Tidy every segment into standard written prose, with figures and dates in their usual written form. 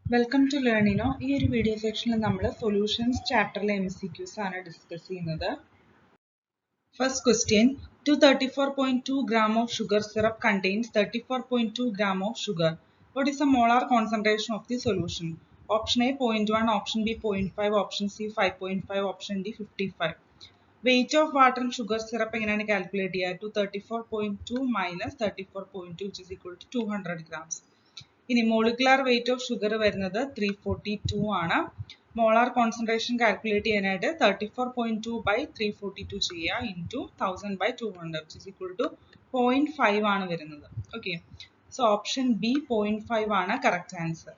Welcome to Learnino. ഈ ഒരു video സെക്ഷനിൽ നമ്മൾ സൊല്യൂഷൻസ് ചാപ്റ്ററിലെ MCQs ആണ് ഡിസ്കസ് ചെയ്യുന്നത്. First question, 234.2 gram of sugar syrup contains 34.2 gram of sugar. What is the molar concentration of the solution? Option A 0.1, option B 0.5, option C 5.5, option D 55. Weight of water and sugar syrup എങ്ങനെയാണ് calculate ചെയ്യുക? 234.2 minus 34.2 which is equal to 200 grams. ഇനി molecular weight of sugar വരുന്നത് 342 ആണ്. Molar concentration calculate ചെയ്യാനായിട്ട് 34.2 by 342 ചെയ്യുക into 1000 by 200 which is equal to 0.5 ആണ് വരുന്നത്. Okay, so option B 0.5 ആണ് correct answer.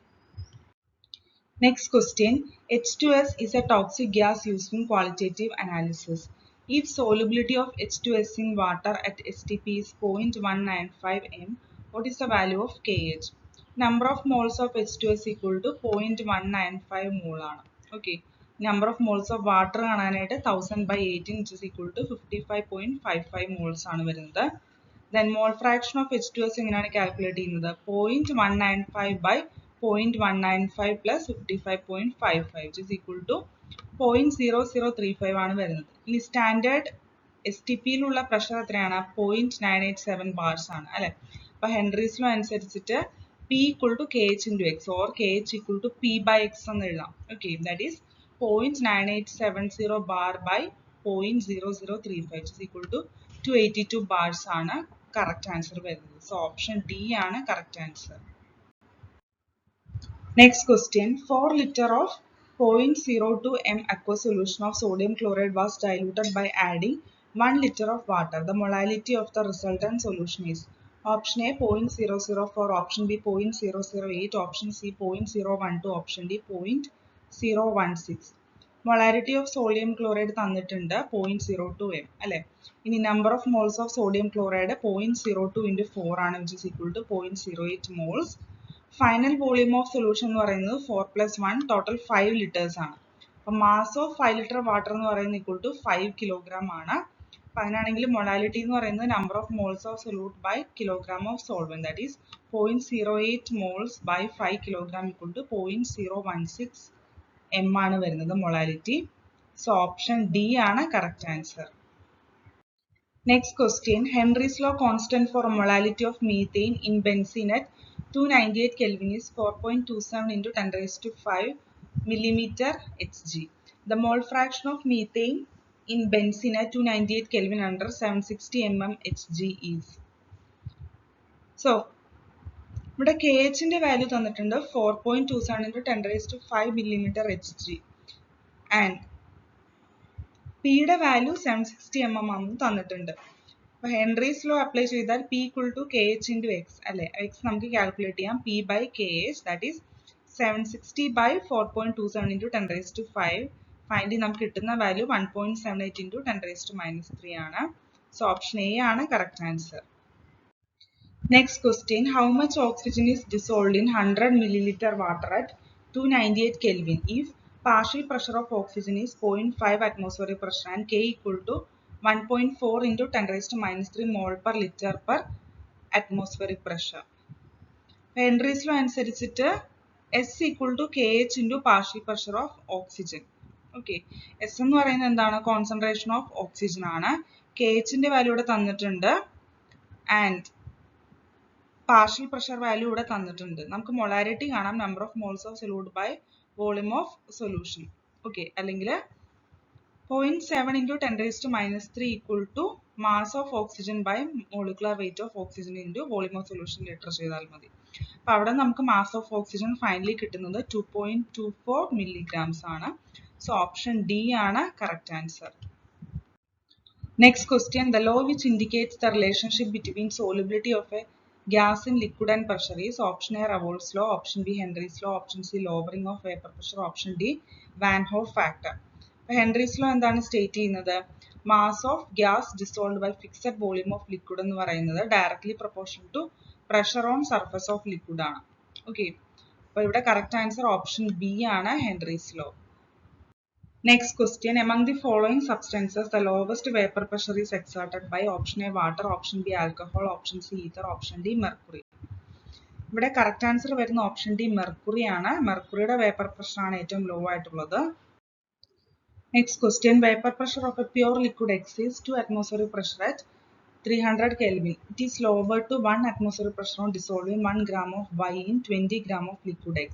Next question, H2S is a toxic gas used in qualitative analysis. If solubility of H2S in water at STP is 0.195 m, what is the value of KH? Number of moles of H2S equal to 0.195 mole ആണ്. Okay, number of moles of water കാണാനായിട്ട് 1000 by 18 which is equal to 55.55 moles ആണ് വരുന്നത്. Then mole fraction of H2S എങ്ങനെയാണ് calculate ചെയ്യുന്നത്? 0.195 by 0.195 plus 55.55 which is equal to 0.0035 ആണ് വരുന്നത്. ഇനി standard STPയിലുള്ള pressure എത്രയാണ്? 0.987 bars ആണ് അല്ലെ. അപ്പൊ ഹെൻറീസ് ലോ അനുസരിച്ചിട്ട് P equal to KH into X or KH equal to P by X എന്ന് എഴുതാം. Okay, that is 0.9870 bar by 0.0035 which is equal to 282 bars ആണ് correct answer വരുന്നത്. So option D ആണ് correct answer. Next question, 4 liter of 0.02 m aqueous solution of sodium chloride was diluted by adding 1 liter of water. The molality of the resultant solution is option A 0.004, option B 0.008, option C 0.012, option D 0.016. Molarity of sodium chloride തന്നിട്ടുണ്ട് 0.02 m അല്ലെ. ഇനി number of moles of sodium chloride 0.02 into 4 ആണ് which is equal to 0.08 moles. Final volume of solution എന്ന് പറയുന്നത് 4 + 1 total 5 litres ആണ്. അപ്പോൾ mass of 5 litre water എന്ന് പറയുന്നത് ഈക്വൽ ടു 5 കിലോഗ്രാം ആണ്. അപ്പം അതിനാണെങ്കിൽ മൊളാലിറ്റി എന്ന് പറയുന്നത് number of moles of solute by kilogram of solvent, that is 0.08 moles by 5 kilogram equal to 0.016 m ആണ് വരുന്നത് മൊളാലിറ്റി. സോ ഓപ്ഷൻ ഡി ആണ് correct answer. Next question, Henry's law constant for molality of methane in benzene at 298 Kelvin is 4.27 into 10 raised to 5 millimeter Hg. The mole fraction of methane in benzene at 298 Kelvin under 760 mm Hg is. So, ഇവിടെ KH ന്റെ value തന്നിട്ടുണ്ട് 4.27 into 10 raised to 5 millimeter Hg and P യുടെ value 760 mm ആണെന്ന് തന്നിട്ടുണ്ട്. അപ്പോൾ Henry's law apply ചെയ്താൽ P equal to KH into X അല്ലെ. X നമുക്ക് കാൽക്കുലേറ്റ് ചെയ്യാം. P by KH that is 760 by 4.27 into 10 raised to 5. Finally നമുക്ക് കിട്ടുന്ന വാല്യൂ 1.78 into 10 raised to -3 ആണ്. സോ ഓപ്ഷൻ എ ആണ് correct answer. Next question, how much oxygen is dissolved in 100 milliliter water at 298 Kelvin if partial pressure of oxygen is 0.5 atmospheric pressure and K equal to 1.4 into 10 raised to -3 mole per liter per atmospheric pressure. Henry's law അനുസരിച്ചിട്ട് S equal to KH into partial pressure of oxygen. Okay, S എന്ന് പറയുന്നത് എന്താണ്? Concentration of oxygen ആണ്. KH ന്റെ value ഇവിടെ തന്നിട്ടുണ്ട് and partial pressure value ഇവിടെ തന്നിട്ടുണ്ട്. നമുക്ക് മൊളാരിറ്റി കാണാം, number of moles of solute by volume of solution. Okay, അല്ലെങ്കിൽ 0.7 into 10 raised to -3 equal to mass of oxygen by molecular weight of oxygen into volume of solution litre ചെയ്താൽ മതി. അപ്പോൾ അവിടെ നമുക്ക് മാസ് ഓഫ് ഓക്സിജൻ ഫൈനലി കിട്ടുന്നത് 2.24 milligrams ആണ്. So option D ആണ് correct answer. Next question, the law which indicates the relationship between solubility of A gas in liquid and pressure is option A Revolt's law, option B Henry's law, option C lowering of vapor pressure, option D Van Hoff factor. Henry's law എന്താണ് state ചെയ്യുന്നത്? Mass of gas dissolved by fixed volume of liquid എന്ന് പറയുന്നത് directly proportional to pressure on surface of liquid ആണ്. Okay, അപ്പോൾ ഇവിടെ correct answer option B ആണ് Henry's law. Next question, among the following substances the lowest vapor pressure is exerted by option A water, option B alcohol, option C ether, option D mercury. ഇവിടെ correct answer വരുന്ന option D mercury ആണ്. മെർക്കുറിയുടെ vapour pressure ആണ് ഏറ്റവും law ആയിട്ടുള്ളത്. Next question, vapour pressure of A pure liquid exceeds 2 atmospheric pressure at 300 Kelvin. It is lowered to 1 atmospheric pressure on dissolving 1 gram of Y in 20 gram of liquid X.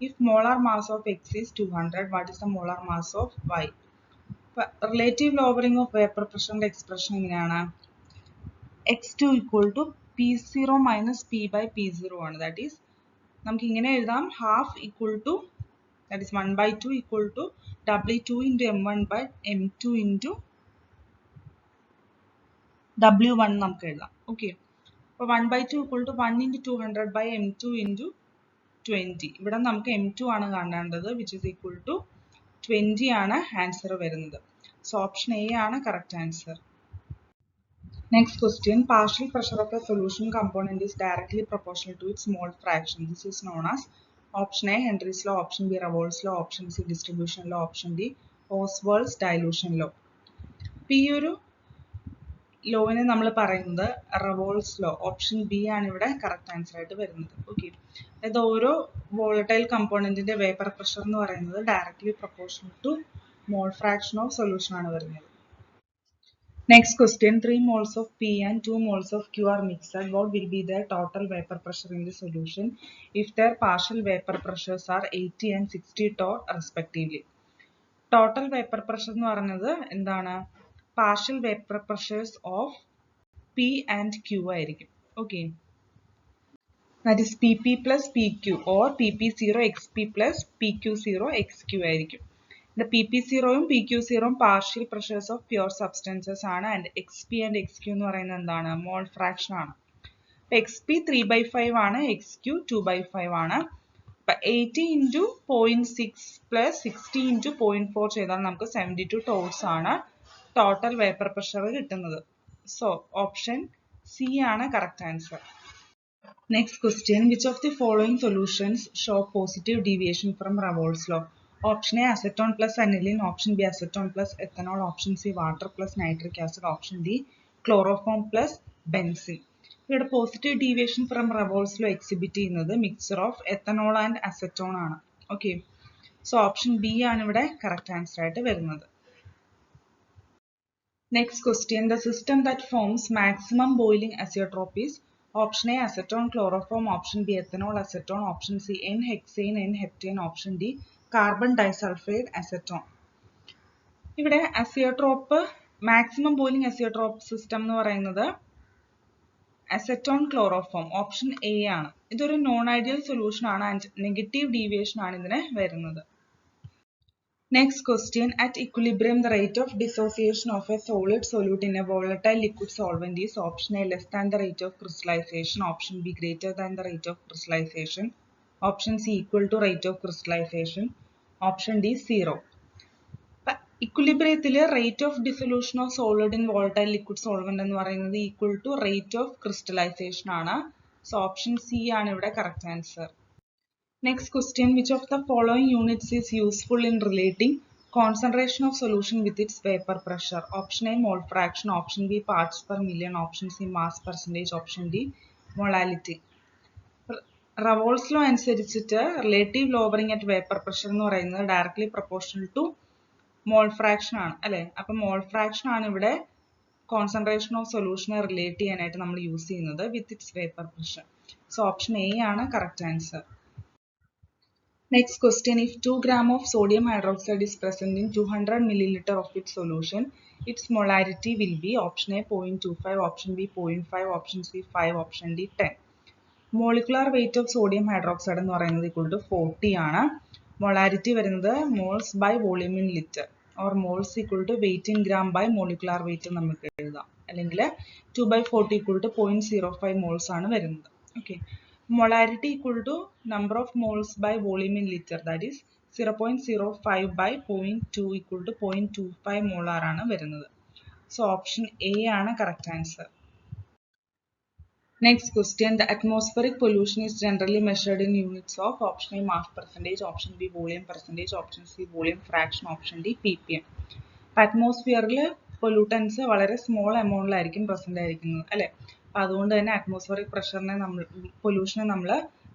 If molar mass of X is 200, what is the molar mass of Y? Relative lowering of vapor pressure expression എങ്ങനെയാണ്? X2 equal to P0 minus P by P0 ആണ്. That is, നമുക്ക് ഇങ്ങനെ എഴുതാം, half equal to, that is 1 by 2 equal to W2 into M1 by M2 into W1 നമുക്ക് എഴുതാം. Okay, അപ്പോൾ 1 by 2 equal to 1 into 200 by M2 into 20. ഇവിടെ നമുക്ക് M2 ആണ് കാണേണ്ടത്, which is equal to 20 ആണ് ആൻസർ വരുന്നത്. സോ ഓപ്ഷൻ എ ആണ് correct answer. Next question, partial pressure of a solution component is directly proportional to its mole fraction. This is known as option A Henry's law, option B Revolt's law, option C distribution law, option D Oswald's dilution law. ഈ ഒരു ലോവിനെ നമ്മൾ പറയുന്നത് റവോൾസ് law. Option B ആണ് ഇവിടെ correct answer ആയിട്ട് വരുന്നത്. Okay, അതായത് ഓരോ വോളറ്റൈൽ കമ്പോണന്റിന്റെ വേപ്പർ പ്രഷർ എന്ന് പറയുന്നത് directly proportional to mole fraction of solution ആണ് വരുന്നത്. Next question, 3 moles of P and 2 moles of Q are mixed. What will be their total vapor pressure in the solution if their partial vapor pressures are 80 and 60 torr respectively? Total vapor pressure എന്ന് പറയുന്നത് എന്താണ്? Partial vapor pressures of P and Q ആയിരിക്കും. Okay, that is PP plus PQ or PP0 XP plus PQ0 XQ ആയിരിക്കും. The PP0 ഉം PQ0 ഉം partial pressures of pure substances ആണ്, and XP and XQ എന്ന് പറയുന്നത് എന്താണ്? മോൾ fraction ആണ്. XP 3/5 ആണ്, XQ 2/5 ആണ്. 80 into 0.6 plus 60 into 0.4 ചെയ്താൽ നമുക്ക് 72 torrs ആണ് ടോട്ടൽ വേപ്പർ പ്രഷർ കിട്ടുന്നത്. സോ ഓപ്ഷൻ സി ആണ് correct answer. Next question, which of the following solutions show positive deviation from Raoult's law? Option A acetone plus aniline, option B acetone plus ethanol, option C water plus nitric acid, option D chloroform plus benzene. ഇവിടെ positive deviation from Raoult's law exhibit ചെയ്യുന്നത് mixture of ethanol and acetone ആണ്. Okay, so option B ആണ് ഇവിടെ correct answer ആയിട്ട് വരുന്നത്. Next question, the system that forms maximum boiling azeotrope is option A acetone chloroform, option B ethanol acetone, option C N-hexane N-heptane, option D carbon disulfide acetone. ഇവിടെ azeotrope maximum boiling azeotrope system എന്ന് പറയുന്നത് acetone chloroform, option A ആണ്. ഇതൊരു non ideal solution ആണ് and negative deviation ആണ് ഇതിന് വരുന്നത്. Next question, at equilibrium the rate of dissociation of a solid solute in a volatile liquid solvent is option A less than the rate of crystallization, option B greater than the rate of crystallization, option C equal to rate of crystallization, option D 0. Equilibrium rate of dissolution of solid in volatile liquid solvent എന്ന് പറയുന്നത് equal to rate of crystallization ആണ്. So option C ആണ് ഇവിടെ correct answer. Next question, which of the following units is useful in relating concentration of solution with its vapor pressure? Option A mole fraction, option B parts per million, option C mass percentage, option D molality. Raoult's law അനുസരിച്ചിട്ട് relative lowering at vapour pressure എന്ന് പറയുന്നത് directly proportional to mole fraction ആണ് അല്ലെ. അപ്പൊ മോൾ fraction ആണ് ഇവിടെ concentration of സൊല്യൂഷനെ relate ചെയ്യാനായിട്ട് നമ്മൾ യൂസ് ചെയ്യുന്നത് with its vapour pressure. So option A ആണ് correct answer. Next question, if 2 gram of sodium hydroxide is present in 200 milliliter of its solution, its molarity will be option A 0.25, option B 0.5, option C 5, option D 10. Molecular weight of sodium hydroxide എന്ന് പറയുന്നത് equal to 40 ആണ്. Molarity വരുന്നത് moles by volume in liter or moles equal to weight in gram by molecular weight നമുക്ക് എഴുതാം. അല്ലെങ്കിൽ 2/40 equal to 0.05 moles ആണ് വരുന്നത്. Okay. Molarity equal to number of moles by volume in liter, that is 0.05 by 0.2 equal to 0.25 molar ആണ് വരുന്നത്. So option A ആണ് correct answer. Next question, the atmospheric pollution is generally measured in units of option A mass percentage, option B volume percentage, option C volume fraction, option D ppm. അറ്റ്മോസ്ഫിയറിൽ pollutants വളരെ small എമൗണ്ടിലായിരിക്കും present ആയിരിക്കുന്നത് അല്ലെ. അതുകൊണ്ട് തന്നെ atmospheric പ്രഷറിനെ പൊല്യൂഷനെ നമ്മൾ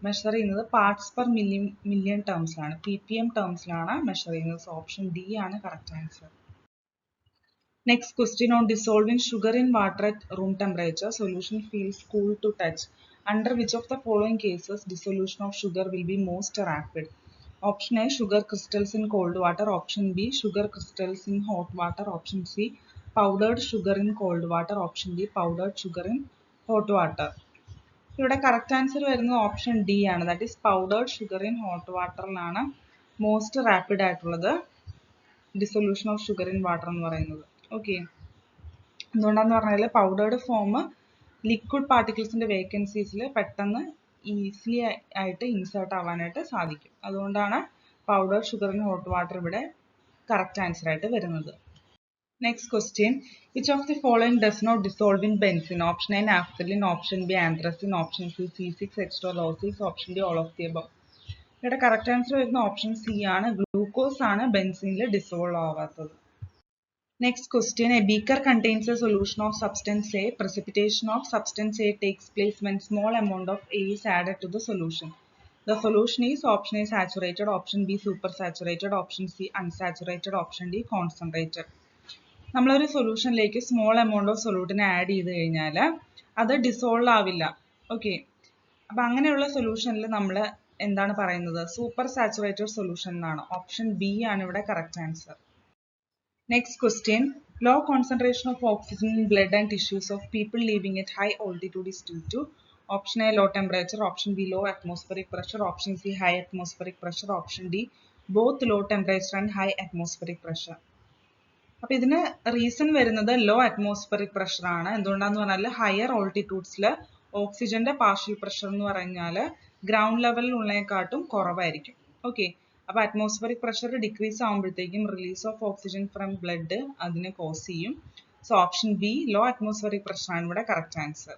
measure ചെയ്യുന്നത് parts per million ടേംസിലാണ്, ppm ടേംസിലാണ് മെഷർ ചെയ്യുന്നത്. സോ ഓപ്ഷൻ ഡി ആണ് correct answer. Next question, on dissolving sugar in water at room temperature, solution feels cool to touch. Under which of the following cases dissolution of sugar will be most rapid? Option A, sugar crystals in cold water. Option B, sugar crystals in hot water. Option C, powdered sugar in cold water. Option D, powdered sugar in hot water. ഇവിടെ correct answer വരുന്നത് option D ആണ്. That is powdered sugar in hot വാട്ടറിലാണ് most rapid ആയിട്ടുള്ളത് dissolution of sugar in water എന്ന് പറയുന്നത്. Okay, എന്തുകൊണ്ടാന്ന് പറഞ്ഞാൽ powdered form liquid പാർട്ടിക്കിൾസിന്റെ വേക്കൻസീസിൽ പെട്ടെന്ന് ഈസിലി ആയിട്ട് ഇൻസേർട്ട് ആവാനായിട്ട് സാധിക്കും. അതുകൊണ്ടാണ് powdered sugar in hot water ഇവിടെ കറക്റ്റ് ആൻസർ ആയിട്ട് വരുന്നത്. Next question, which of the following does not dissolve in benzene? Option A, naphthalene. Option B, anthracene. Option C, C6H12O6. Option D, all of the above. ഇവിടെ correct answer വരുന്ന option C ആണ്. Glucose ആണ് ബെൻസീനിൽ dissolve ആവാത്തത്. Next question, a beaker contains a solution of substance A. Precipitation of substance A takes place when small amount of A is added to the solution. The solution is option A, saturated. Option B, supersaturated. Option C, unsaturated. Option D, concentrated. നമ്മളൊരു സൊല്യൂഷനിലേക്ക് small amount of സൊല്യൂട്ടിനെ add ചെയ്ത് കഴിഞ്ഞാൽ അത് dissolve ആവില്ല. Okay, അപ്പം അങ്ങനെയുള്ള സൊല്യൂഷനിൽ നമ്മൾ എന്താണ് പറയുന്നത്? സൂപ്പർ സാച്ചുറേറ്റഡ് സൊല്യൂഷൻ എന്നാണ്. ഓപ്ഷൻ ബി ആണ് ഇവിടെ correct answer. Next question, low concentration of oxygen in blood and tissues of people living at high altitude is due to. Option A, low temperature. Option B, low atmospheric pressure. Option C, high atmospheric pressure. Option D, both low temperature and high atmospheric pressure. അപ്പോൾ ഇതിന് reason വരുന്നത് law atmospheric pressure ആണ്. എന്തുകൊണ്ടാന്ന് പറഞ്ഞാൽ higher ഓൾട്ടിറ്റ്യൂഡ്സിൽ ഓക്സിജന്റെ partial pressure എന്ന് പറഞ്ഞാൽ ground ലെവലിൽ ഉള്ളതിനെക്കാട്ടും കുറവായിരിക്കും. ഓക്കെ, അപ്പോൾ അറ്റ്മോസ്ഫിയറിക് പ്രഷർ ഡിക്രീസ് ആകുമ്പോഴത്തേക്കും release of oxygen from blood അതിനെ കോസ് ചെയ്യും. So option B, low atmospheric pressure ആണ് ഇവിടെ correct answer.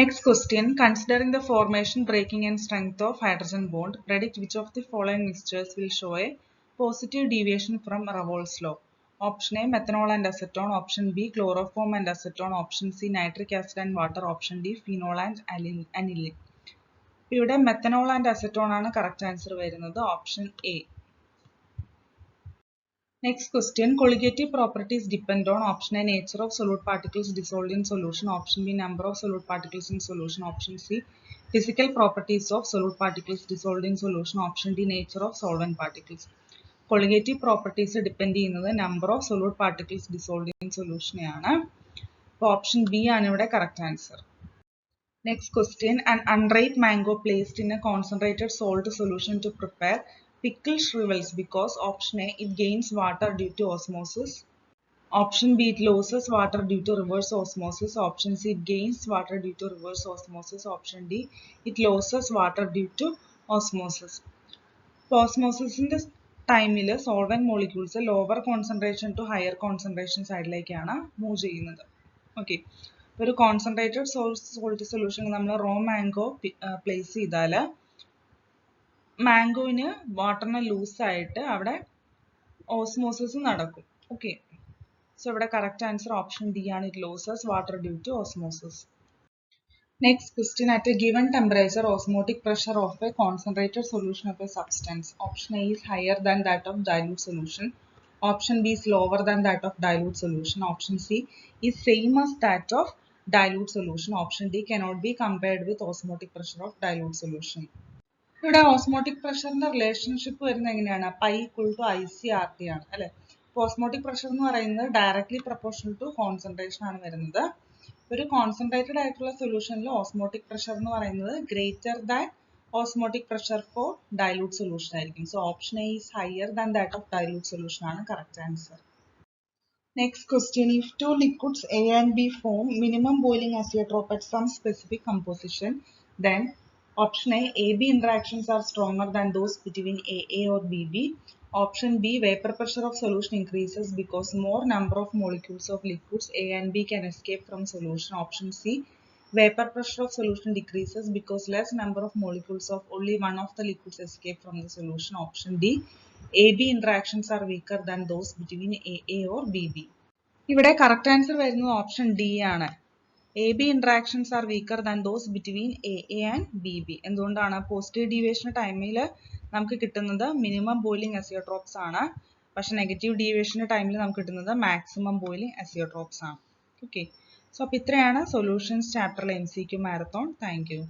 Next question, considering the formation, breaking and strength of hydrogen bond, predict which of the following mixtures will show a positive deviation from Revolt's law. Option A, methanol and acetone. Option B, chloroform and acetone. Option C, nitric acid and water. Option D, phenol and aniline. ഇവിടെ methanol and acetone ആണ് correct answer വരുന്നത്. Option A. Next question, colligative properties depend on. Option A, nature of solute particles dissolved in solution. Option B, number of solute particles in solution. Option C, physical properties of solute particles dissolved in solution. Option D, nature of solvent particles. colligative properties depend ചെയ്യുന്നത് number of solute particles dissolve in സൊല്യൂഷനെയാണ്. അപ്പോൾ option B ആണ് ഇവിടെ correct answer. Next question, an unripe mango placed in a concentrated salt solution to prepare pickle shrivels because. Option A, it gains water due to osmosis. Option B, it loses water due to reverse osmosis. Option C, it gains water due to reverse osmosis. Option D, it loses water due to osmosis. ഓസ്മോസിന്റെ ടൈമിൽ solvent molecules lower concentration to higher concentration സൈഡിലേക്കാണ് move ചെയ്യുന്നത്. Okay, ഒരു concentrated salt സൊല്യൂഷനിൽ നമ്മൾ raw mango place ചെയ്താൽ മാംഗോയിന് വാട്ടറിനെ ലൂസായിട്ട് അവിടെ ഓസ്മോസിസ് നടക്കും. ഓക്കെ, സോ ഇവിടെ കറക്റ്റ് ആൻസർ ഓപ്ഷൻ ഡി ആണ്, it loses water due to osmosis. Next question, at a given temperature, osmotic pressure of a concentrated solution of a substance. Option A is higher than that of dilute solution. Option B is lower than that of dilute solution. Option C is same as that of dilute solution. Option D cannot be compared with osmotic pressure of dilute solution. ഇവിടെ osmotic പ്രഷറിന്റെ relationship വരുന്നത് എങ്ങനെയാണ്? Pi equal to IC/RT ആണ് അല്ലെ. Osmotic pressure എന്ന് പറയുന്നത് directly proportional to concentration ആണ് വരുന്നത്. ഒരു കോൺസെൻട്രേറ്റഡ് ആയിട്ടുള്ള സൊല്യൂഷനിൽ ഓസ്മോട്ടിക് പ്രഷർ എന്ന് പറയുന്നത് greater than osmotic pressure for dilute solution ആയിരിക്കും. So option A is higher than that of dilute solution ആണ് correct answer. Next question, if two liquids A and B form minimum boiling azeotrope at some specific composition, then option A, AB interactions are stronger than those between AA or BB. Option B, vapor pressure of solution increases because more number of molecules of liquids A and B can escape from solution. Option C, vapor pressure of solution decreases because less number of molecules of only one of the liquids escape from the solution. Option D, AB interactions are weaker than those between AA or BB. ഇവിടെ correct answer വരുന്നത് option D ആണ്. AB interactions are weaker than those between AA and BB. എന്തുകൊണ്ടാണ്? Positive deviation ടൈമിൽ നമുക്ക് കിട്ടുന്നത് minimum boiling azeotropes ആണ്. പക്ഷെ negative deviation ടൈമിൽ നമുക്ക് കിട്ടുന്നത് മാക്സിമം ബോയിലിംഗ് അസിയോട്രോപ്സ് ആണ്. ഓക്കെ, സോ അപ്പോൾ ഇത്രയാണ് സൊല്യൂഷൻസ് ചാപ്റ്ററിലെ MCQ മാരത്തോൺ. Thank U.